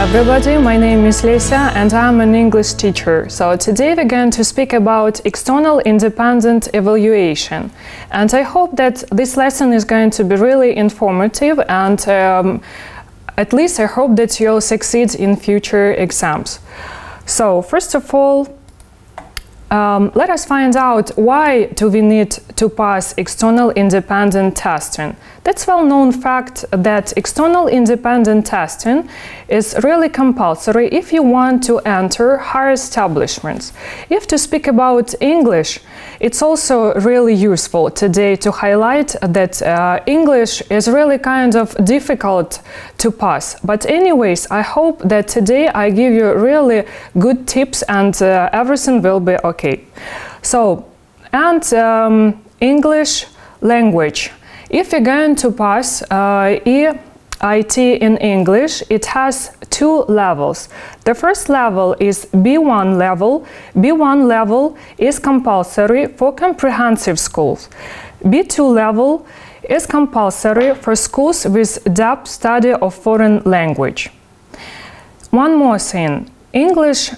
everybody, my name is Lesia and I'm an English teacher. So today we're going to speak about external independent evaluation. And I hope that this lesson is going to be really informative, and at least I hope that you'll succeed in future exams. So first of all, let us find out why do we need to pass external independent testing. That's well-known fact that external independent testing is really compulsory if you want to enter higher establishments. If to speak about English, it's also really useful today to highlight that English is really kind of difficult to pass. But anyways, I hope that today I give you really good tips and everything will be okay. So, and English language. If you're going to pass EIT in English, it has two levels. The first level is B1 level. B1 level is compulsory for comprehensive schools. B2 level is compulsory for schools with depth study of foreign language. One more thing, English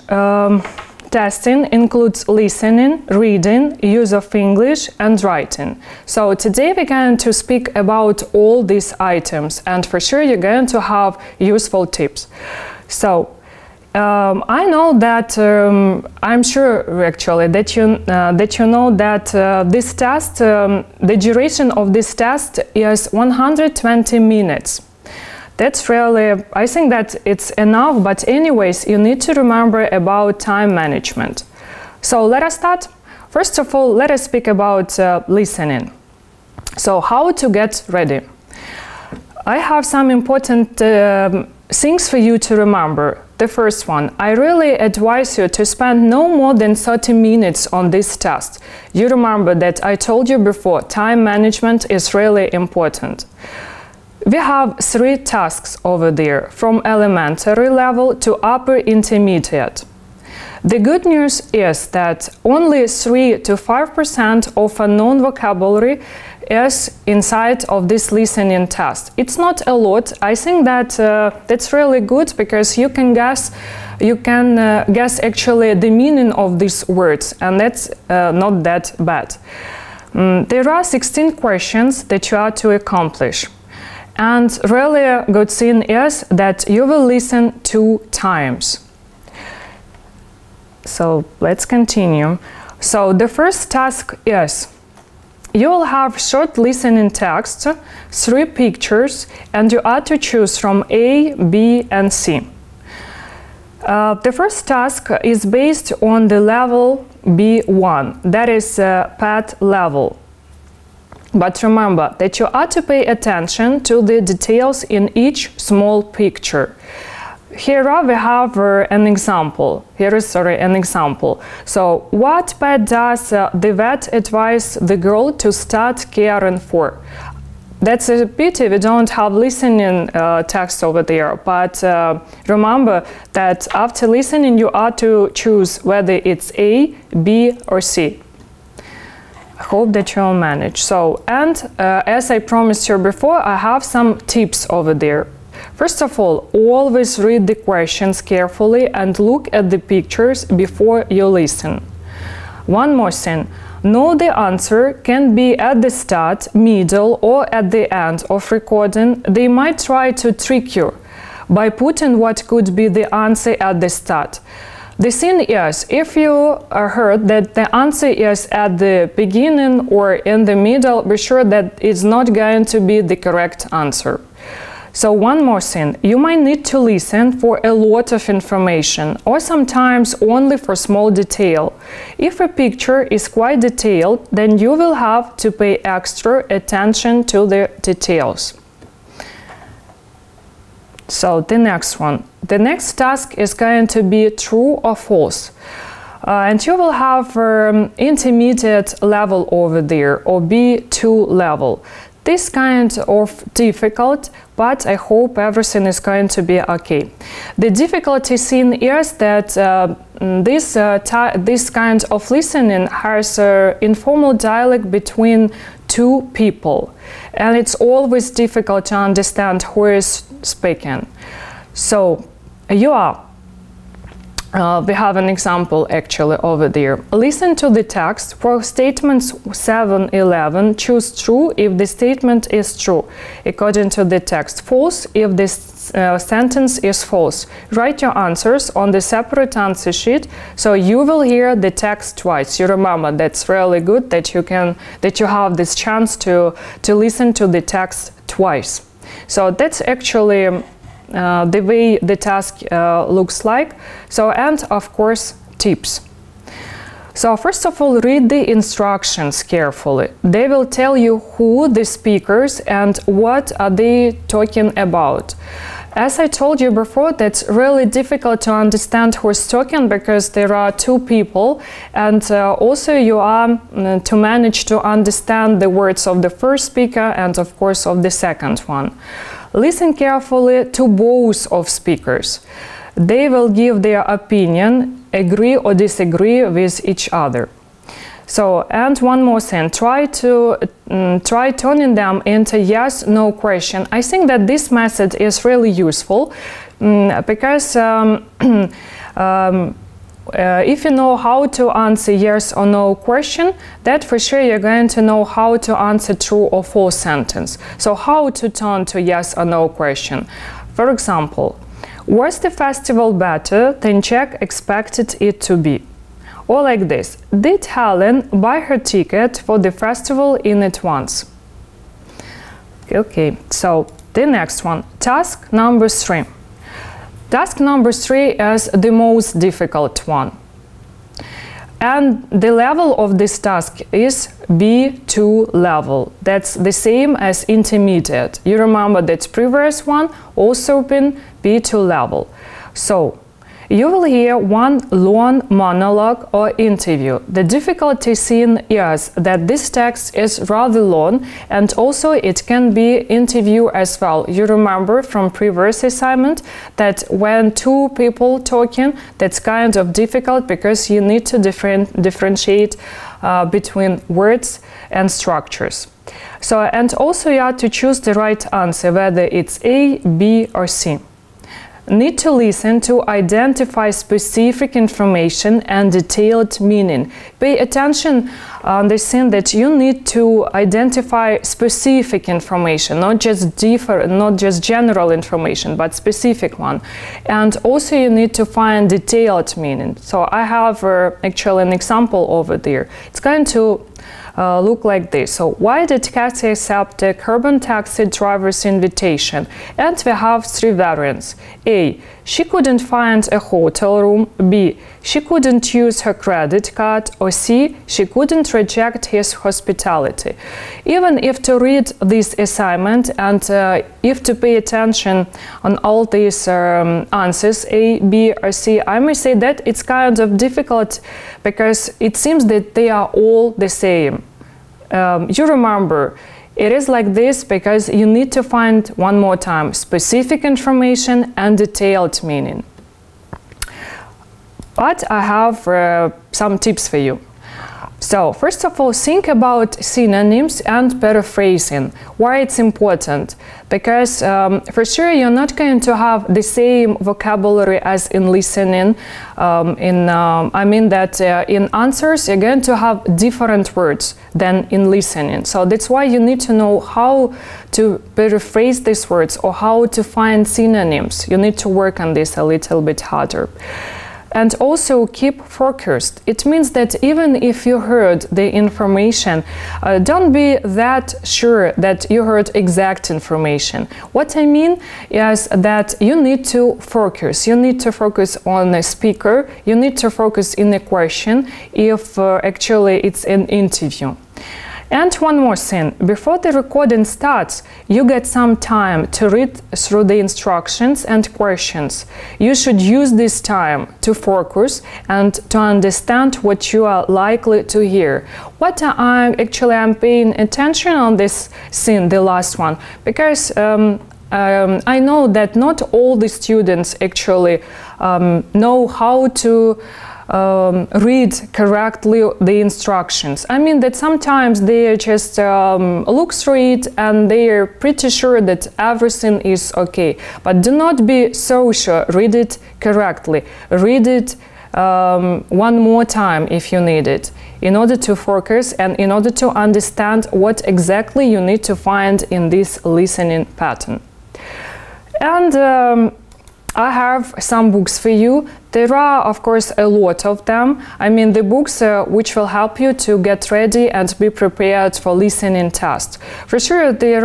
testing includes listening, reading, use of English and writing. So today we're going to speak about all these items, and for sure you're going to have useful tips. So I know that I'm sure actually that you know that this test, the duration of this test is 120 minutes. That's really, I think that it's enough, but anyways, you need to remember about time management. So let us start. First of all, let us speak about listening. So how to get ready? I have some important things for you to remember. The first one, I really advise you to spend no more than 30 minutes on this test. You remember that I told you before, time management is really important. We have 3 tasks over there, from elementary level to upper intermediate. The good news is that only 3 to 5% of unknown vocabulary is inside of this listening test. It's not a lot. I think that that's really good, because you can guess actually the meaning of these words, and that's not that bad. There are 16 questions that you are to accomplish. And really a good thing is that you will listen 2 times. So let's continue. So the first task is, you will have short listening text, 3 pictures, and you are to choose from A, B, and C. The first task is based on the level B1, that is PET level. But remember that you are to pay attention to the details in each small picture. Here we have an example. Here is an example. So, what pet does the vet advise the girl to start caring for? That's a pity we don't have listening text over there, but remember that after listening you are to choose whether it's A, B or C. I hope that you'll manage. So, and as I promised you before, I have some tips over there. First of all, always read the questions carefully and look at the pictures before you listen. One more thing, know the answer can be at the start, middle or at the end of recording. They might try to trick you by putting what could be the answer at the start. The thing is, if you heard that the answer is at the beginning or in the middle, be sure that it's not going to be the correct answer. So one more thing, you might need to listen for a lot of information, or sometimes only for small detail. If a picture is quite detailed, then you will have to pay extra attention to the details. So the next one. The next task is going to be true or false. And you will have intermediate level over there, or B2 level. This kind of difficult, but I hope everything is going to be okay. The difficulty thing is that this kind of listening has informal dialogue between 2 people, and it's always difficult to understand who is speaking. So You are. We have an example actually over there. Listen to the text. For statements 7, 11, choose true if the statement is true, according to the text. False if this sentence is false. Write your answers on the separate answer sheet, so you will hear the text twice. You remember, that's really good that you have this chance to listen to the text twice. So that's actually the way the task looks like. So, and of course, tips. So first of all, read the instructions carefully. They will tell you who the speakers and what are they talking about. As I told you before, that's really difficult to understand who's talking because there are two people, and also you are to manage to understand the words of the first speaker and of course of the second one. Listen carefully to both of speakers. They will give their opinion, agree or disagree with each other. So, and one more thing, try turning them into yes/no question. I think that this method is really useful because if you know how to answer yes or no question, that for sure you're going to know how to answer true or false sentence. So how to turn to yes or no question. For example, was the festival better than Jack expected it to be? Or like this, did Helen buy her ticket for the festival in advance? Okay, so the next one, task number 3. Task number 3 is the most difficult one. And the level of this task is B2 level. That's the same as intermediate. You remember that previous one also been B2 level. So, you will hear one long monologue or interview. The difficulty seen is that this text is rather long, and also it can be interview as well. You remember from previous assignment that when two people talking, that's kind of difficult because you need to differentiate between words and structures. So, and also you have to choose the right answer, whether it's A, B or C. Need to listen to identify specific information and detailed meaning. Pay attention on the thing that you need to identify specific information, not just general information, but specific one. And also you need to find detailed meaning. So I have actually an example over there. It's going to look like this. So, why did Kathy accept the carbon taxi driver's invitation? And we have 3 variants. A. She couldn't find a hotel room. B. She couldn't use her credit card. Or C. She couldn't reject his hospitality. Even if to read this assignment and if to pay attention on all these answers, A, B or C, I may say that it's kind of difficult because it seems that they are all the same. You remember, it is like this because you need to find, one more time, specific information and detailed meaning. But I have some tips for you. So, first of all, think about synonyms and paraphrasing. Why it's important? Because for sure you're not going to have the same vocabulary as in listening. I mean that in answers you're going to have different words than in listening. So that's why you need to know how to paraphrase these words or how to find synonyms. You need to work on this a little bit harder. And also keep focused. It means that even if you heard the information, don't be that sure that you heard exact information. What I mean is that you need to focus. You need to focus on the speaker. You need to focus in the question if actually it's an interview. And one more thing, before the recording starts, you get some time to read through the instructions and questions. You should use this time to focus and to understand what you are likely to hear. What I'm paying attention on this thing, the last one, because I know that not all the students actually know how to read correctly the instructions. I mean that sometimes they just look through it and they are pretty sure that everything is okay. But do not be so sure. Read it correctly. Read it one more time if you need it, in order to focus and in order to understand what exactly you need to find in this listening pattern. And I have some books for you. There are, of course, a lot of them. I mean, the books which will help you to get ready and be prepared for listening test. For sure, there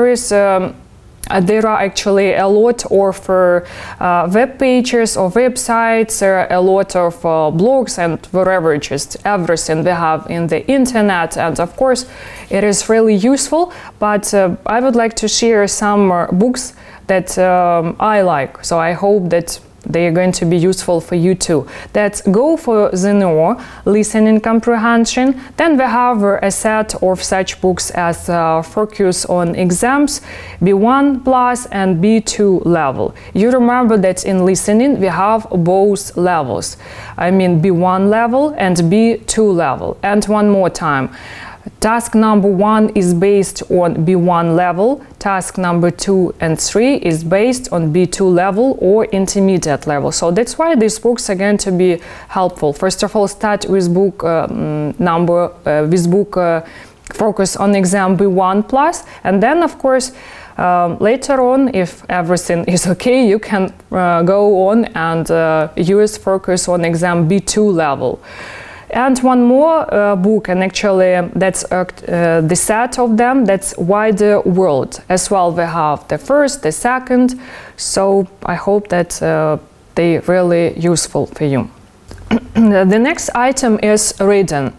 are actually a lot of web pages or websites, a lot of blogs and whatever, just everything we have in the internet. And of course, it is really useful. But I would like to share some books that I like. So I hope that they are going to be useful for you too. That's Go for ZNO, Listening Comprehension. Then we have a set of such books as Focus on Exams, B1 Plus and B2 level. You remember that in listening we have both levels. I mean B1 level and B2 level. And one more time. Task number 1 is based on B1 level, task number 2 and 3 is based on B2 level or intermediate level. So that's why these books are going to be helpful. First of all, start with book Focus on Exam B1 Plus, and then of course later on, if everything is okay, you can go on and use Focus on Exam B2 level. And one more book, and actually that's the set of them, that's Wider World. As well, we have the first, the second, so I hope that they're really useful for you. The next item is reading.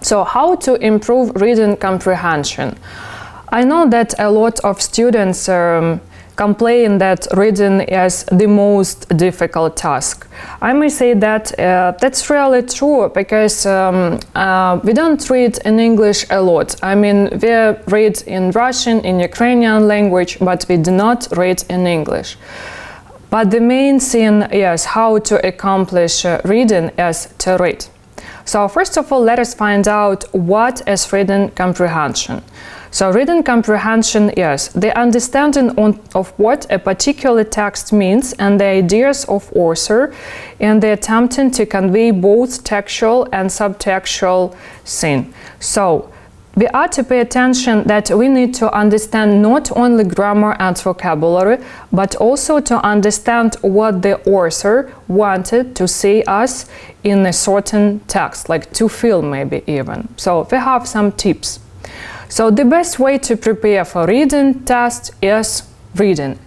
So how to improve reading comprehension? I know that a lot of students complain that reading is the most difficult task. I may say that that's really true, because we don't read in English a lot. I mean, we read in Russian, in Ukrainian language, but we do not read in English. But the main thing is how to accomplish reading is to read. So first of all, let us find out what is reading comprehension. So reading comprehension is the understanding of what a particular text means and the ideas of author, and the attempting to convey both textual and subtextual thing. So we are to pay attention that we need to understand not only grammar and vocabulary, but also to understand what the author wanted to say us in a certain text, like to feel maybe even. So we have some tips. So the best way to prepare for reading test is reading,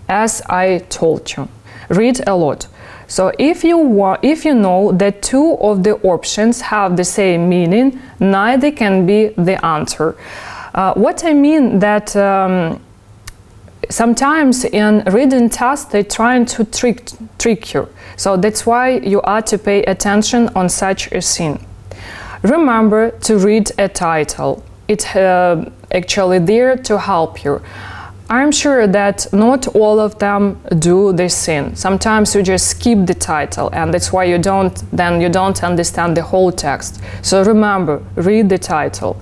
as I told you. Read a lot. So if you know that two of the options have the same meaning, neither can be the answer. What I mean that sometimes in reading test they're trying to trick you. So that's why you are to pay attention on such a thing. Remember to read a title. It's actually there to help you. I'm sure that not all of them do this thing. Sometimes you just skip the title, and that's why you don't understand the whole text. So remember, read the title.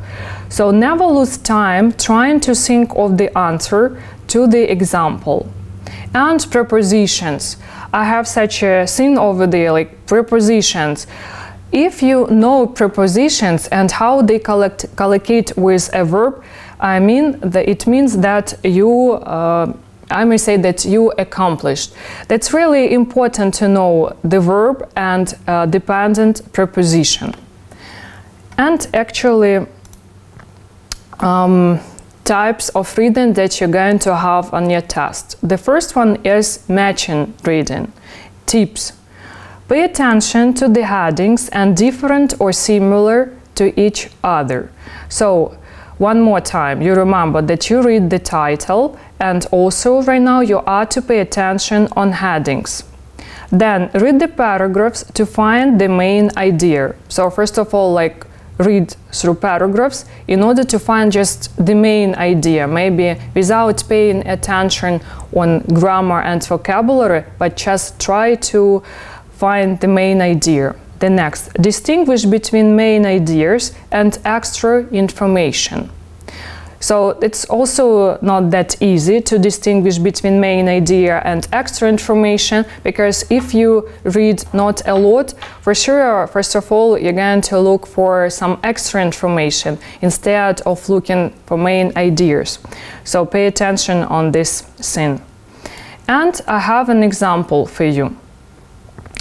So never lose time trying to think of the answer to the example. And prepositions. I have such a thing over there, like prepositions. If you know prepositions and how they collocate with a verb, I mean that it means that you, I may say that you accomplished. That's really important to know the verb and dependent preposition. And actually, types of reading that you're going to have on your test. The first one is matching reading. Tips. Pay attention to the headings and different or similar to each other. So, one more time, you remember that you read the title, and also right now you are to pay attention on headings. Then read the paragraphs to find the main idea. So first of all, like, read through paragraphs in order to find just the main idea, maybe without paying attention on grammar and vocabulary, but just try to find the main idea. The next, distinguish between main ideas and extra information. So it's also not that easy to distinguish between main idea and extra information, because if you read not a lot, for sure, first of all, you're going to look for some extra information instead of looking for main ideas. So pay attention on this thing. And I have an example for you.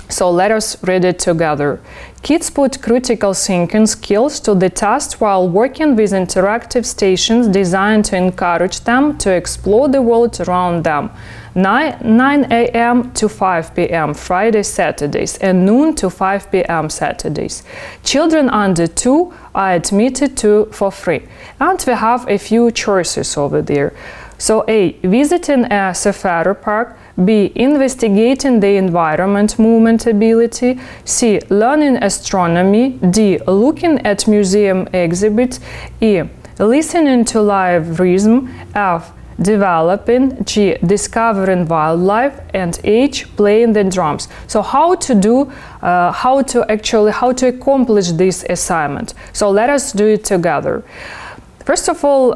So let us read it together. Kids put critical thinking skills to the test while working with interactive stations designed to encourage them to explore the world around them. 9 a.m. to 5 p.m. Fridays, Saturdays, and noon to 5 p.m. Saturdays. Children under 2 are admitted to for free. And we have a few choices over there. So A, visiting a safari park. B, investigating the environment movement ability. C, learning astronomy. D, looking at museum exhibits. E, listening to live rhythm. F, developing. G, discovering wildlife. And H, playing the drums. So how to accomplish this assignment? So let us do it together. First of all,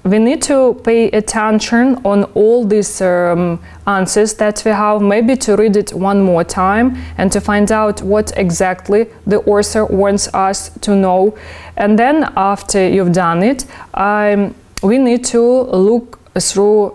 we need to pay attention on all these answers that we have, maybe to read it one more time and to find out what exactly the author wants us to know. And then after you've done it, we need to look through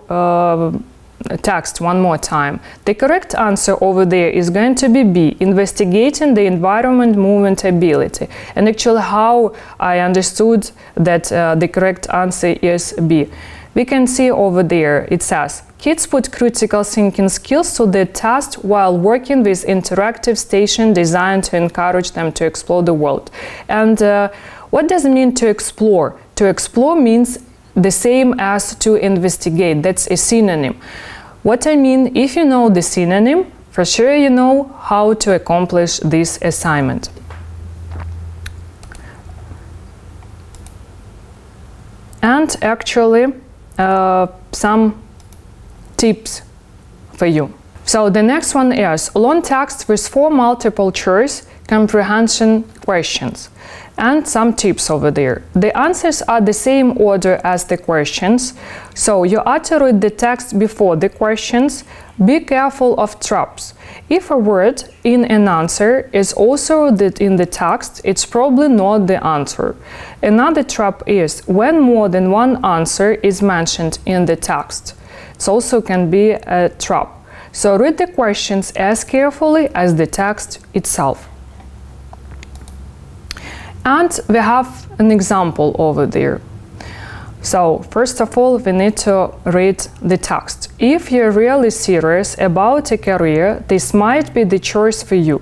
text one more time. The correct answer over there is going to be B, investigating the environment movement ability. And actually how I understood that the correct answer is B. We can see over there, it says, kids put critical thinking skills to the test while working with interactive station designed to encourage them to explore the world. And what does it mean to explore? To explore means the same as to investigate. That's a synonym. What I mean, if you know the synonym, for sure you know how to accomplish this assignment. And actually, some tips for you. So the next one is learn text with 4 multiple choice comprehension questions. And some tips over there. The answers are the same order as the questions, so you are to read the text before the questions. Be careful of traps. If a word in an answer is also in the text, it's probably not the answer. Another trap is when more than one answer is mentioned in the text. It also can be a trap. So read the questions as carefully as the text itself. And we have an example over there. So first of all, we need to read the text. If you're really serious about a career, this might be the choice for you.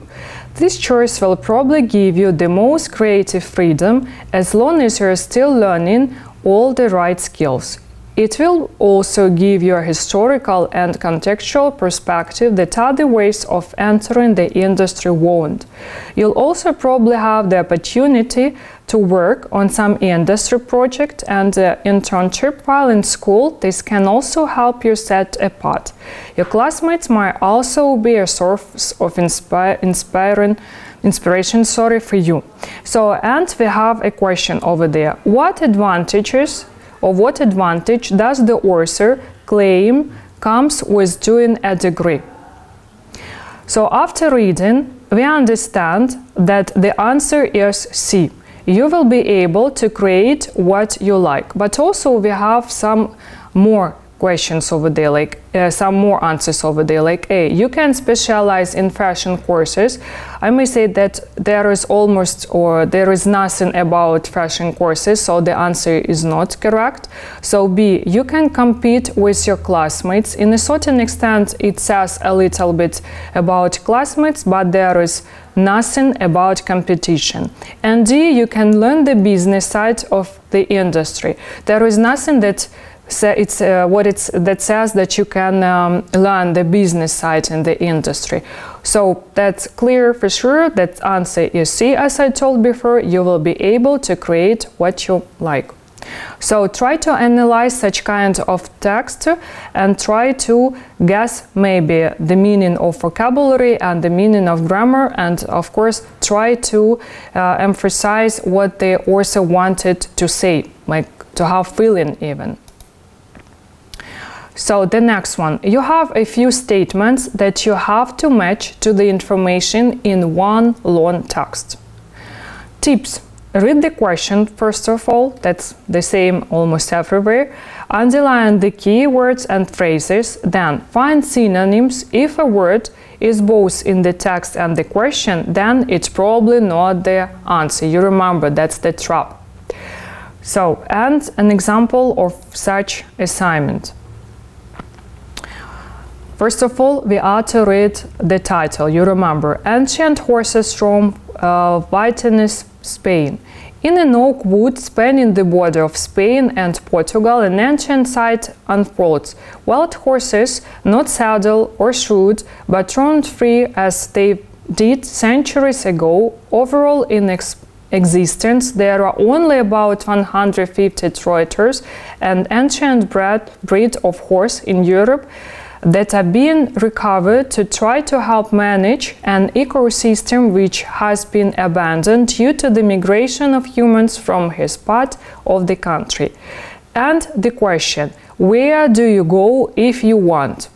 This choice will probably give you the most creative freedom as long as you're still learning all the right skills. It will also give you a historical and contextual perspective that other ways of entering the industry won't. You'll also probably have the opportunity to work on some industry project and internship while in school. This can also help you set apart. Your classmates might also be a source of inspiration for you. So, and we have a question over there. What advantage does the author claim comes with doing a degree? So after reading, we understand that the answer is C. You will be able to create what you like. But also we have some more questions over there, like some more answers over there, like A. You can specialize in fashion courses. I may say that there is nothing about fashion courses, so the answer is not correct. So B. You can compete with your classmates. In a certain extent, it says a little bit about classmates, but there is nothing about competition. And D. You can learn the business side of the industry. There is nothing that says that you can learn the business side in the industry. So that's clear for sure. That answer is C, as I told before. You will be able to create what you like. So try to analyze such kind of text and try to guess maybe the meaning of vocabulary and the meaning of grammar, and of course try to emphasize what the author wanted to say, like to have feeling even. So the next one, you have a few statements that you have to match to the information in one long text. Tips. Read the question first of all, that's the same almost everywhere. Underline the key words and phrases, then find synonyms. If a word is both in the text and the question, then it's probably not the answer. You remember, that's the trap. So, and an example of such assignment. First of all, we are to read the title. You remember, Ancient Horses from Venice, Spain. In an oak wood spanning the border of Spain and Portugal, an ancient sight unfolds. Wild horses, not saddled or shoed, but roamed free as they did centuries ago. Overall in existence, there are only about 150 trotters, an ancient breed of horse in Europe, that are being recovered to try to help manage an ecosystem which has been abandoned due to the migration of humans from his part of the country. And the question, where do you go if you want?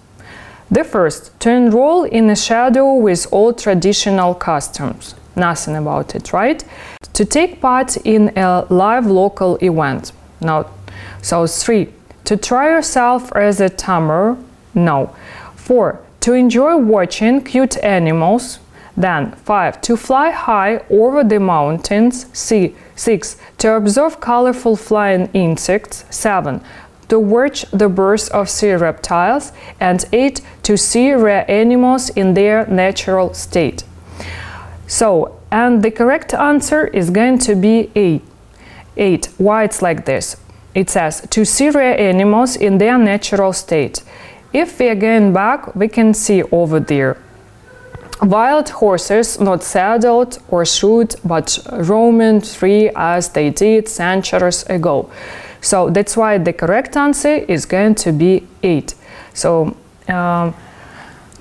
The first, to enroll in a shadow with all traditional customs. Nothing about it, right? To take part in a live local event. Now, so 3, to try yourself as a tamer. No. 4, to enjoy watching cute animals. Then 5, to fly high over the mountains. 6, to observe colorful flying insects. 7, to watch the birth of sea reptiles. And 8, to see rare animals in their natural state. So, and the correct answer is going to be 8. Why it's like this? It says, to see rare animals in their natural state. If we are going back, we can see over there wild horses, not saddled or shoed, but roaming free as they did centuries ago. So that's why the correct answer is going to be 8. So to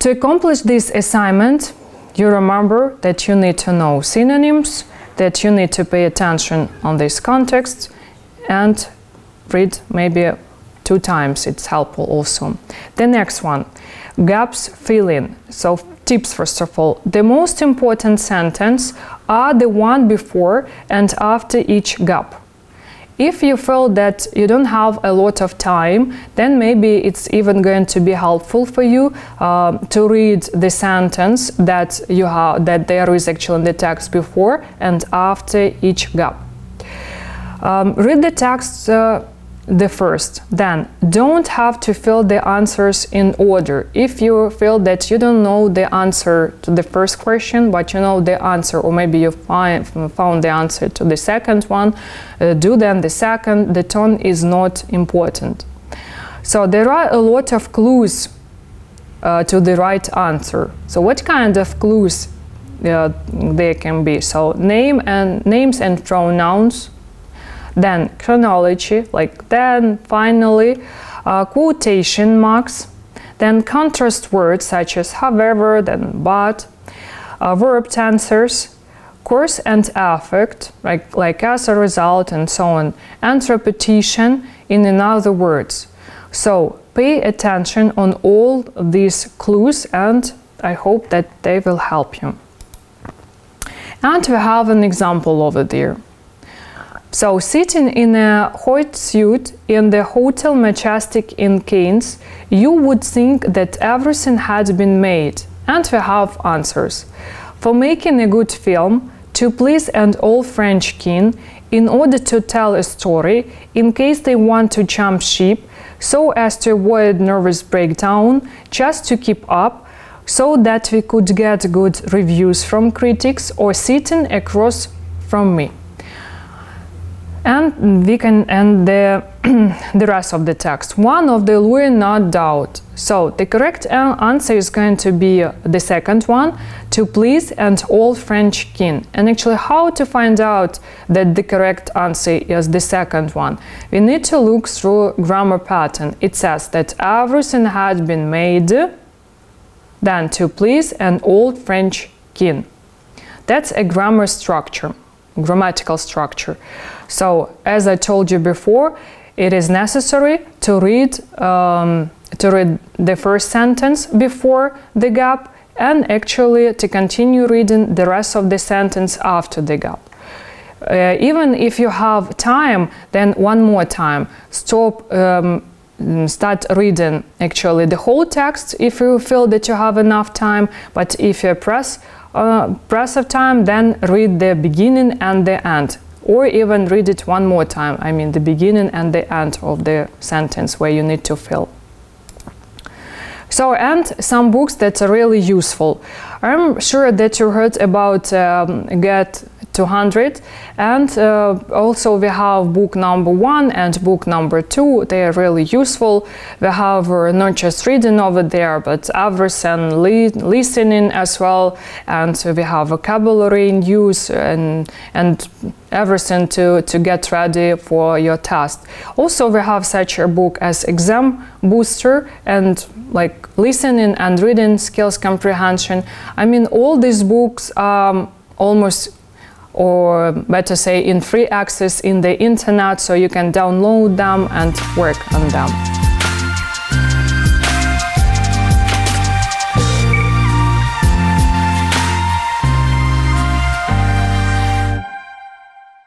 accomplish this assignment, you remember that you need to know synonyms, that you need to pay attention on this context, and read maybe 2 times, it's helpful also. The next one, gaps fill in. So tips first of all, the most important sentence are the one before and after each gap. If you feel that you don't have a lot of time, then maybe it's even going to be helpful for you to read the sentence that you have, that there is actually in the text before and after each gap. Read the text the first, then don't have to fill the answers in order. If you feel that you don't know the answer to the first question, but you know the answer, or maybe you found the answer to the second one, do then the second. The tone is not important. So there are a lot of clues to the right answer. So what kind of clues there can be? So names and pronouns. Then chronology, like then, finally, quotation marks, then contrast words such as however, then but, verb tensors, cause and effect, like as a result and so on, and repetition in other words. So pay attention on all these clues, and I hope that they will help you. And we have an example over there. So, sitting in a hot suit in the Hotel Majestic in Cannes, you would think that everything had been made, and we have answers. For making a good film, to please an old French king, in order to tell a story, in case they want to jump ship, so as to avoid nervous breakdown, just to keep up, so that we could get good reviews from critics, or sitting across from me. And we can end the rest of the text. One of the Louis not doubt. So the correct answer is going to be the second one, to please and all French kin. And actually, how to find out that the correct answer is the second one? We need to look through grammar pattern. It says that everything had been made, then to please and all French kin. That's a grammar structure, grammatical structure. So, as I told you before, it is necessary to read the first sentence before the gap, and actually to continue reading the rest of the sentence after the gap. Even if you have time, then one more time, start reading actually the whole text if you feel that you have enough time, but if you press of time, then read the beginning and the end, or even read it one more time, I mean the beginning and the end of the sentence where you need to fill. So, and some books that are really useful. I'm sure that you heard about Get 200, and also we have book number 1 and book number 2. They are really useful. We have not just reading over there, but everything, listening as well, and we have vocabulary in use and everything to get ready for your test. Also, we have such a book as Exam Booster and like listening and reading skills comprehension. I mean, all these books are almost, or better say, in free access in the internet, so you can download them and work on them.